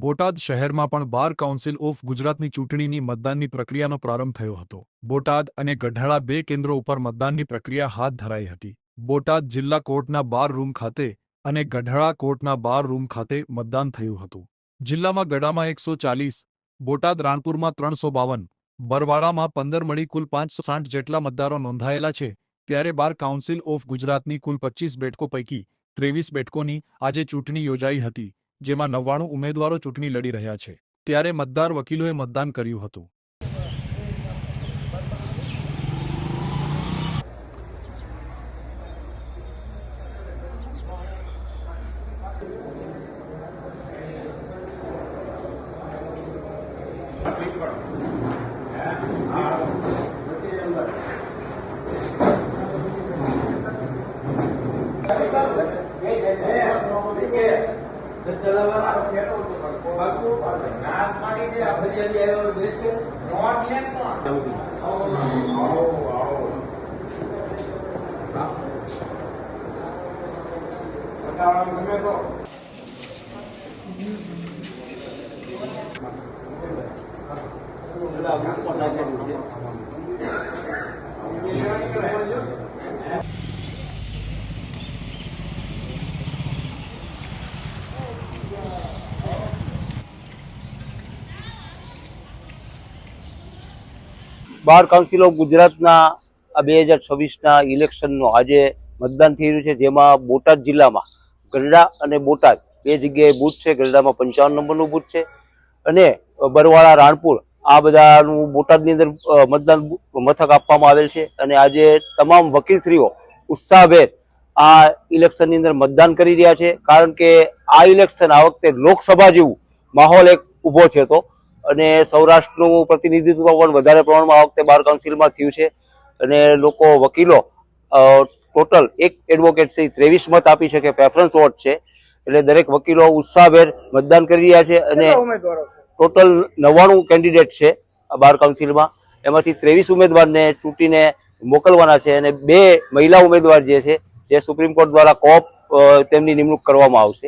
બોટાદ શહેરમાં પણ bar council of ગુજરાતની ચૂંટણીની મતદાનની પ્રક્રિયાનો પ્રારંભ થયો હતો। બોટાદ અને ગઢડા બે કેન્દ્રો ઉપર મતદાનની પ્રક્રિયા હાથ ધરાઈ હતી। બોટાદ જિલ્લા કોર્ટના બાર રૂમ ખાતે અને ગઢડા કોર્ટના બાર રૂમ ખાતે મતદાન થયું હતું। જિલ્લામાં ગઢડામાં 140, બોટાદ રાણપુરમાં 352, બરવાડામાં 15 મળી કુલ 560 જેટલા મતદારો નોંધાયેલા છે। ત્યારે બાર કાઉન્સિલ ઓફ ગુજરાતની કુલ 25 બેઠકો પૈકી 23 બેઠકોની આજે ચૂંટણી યોજાઈ હતી, જેમાં 99 ઉમેદવારો ચૂંટણી લડી રહ્યા છે। ત્યારે મતદાર વકીલોએ મતદાન કર્યું હતું। બાર કાઉન્સિલ ઓફ ગુજરાતના આ 2026ના ઇલેક્શનનો આજે મતદાન થઈ રહ્યું છે, જેમાં બોટાદ જિલ્લામાં ગઢડા અને બોટાદ બે જગ્યાએ બૂથ છે। ગઢડામાં 55 નંબરનું બૂથ છે અને બરવાડા રાણપુર આ બધાનું બોટાદની અંદર મતદાન મથક આપવામાં આવેલ છે। અને આજે તમામ વકીલશ્રીઓ ઉત્સાહભેર આ ઇલેક્શનની અંદર મતદાન કરી રહ્યા છે, કારણ કે આ ઇલેક્શન આ વખતે લોકસભા જેવું માહોલ એક ઊભો થયો હતો અને સૌરાષ્ટ્રનું પ્રતિનિધિત્વ પણ વધારે પ્રમાણમાં આ વખતે બાર કાઉન્સિલમાં થયું છે। અને લોકો વકીલો ટોટલ એક એડવોકેટ થી 23 મત આપી શકે, પ્રેફરન્સ વોટ છે, એટલે દરેક વકીલો ઉત્સાહભેર મતદાન કરી રહ્યા છે। અને ટોટલ 99 કેન્ડિડેટ છે આ બાર કાઉન્સિલમાં, એમાંથી 23 ઉમેદવારને ચૂંટીને મોકલવાના છે અને 2 મહિલા ઉમેદવાર જે છે જે સુપ્રીમ કોર્ટ દ્વારા કોપ તેમની નિમણૂક કરવામાં આવશે।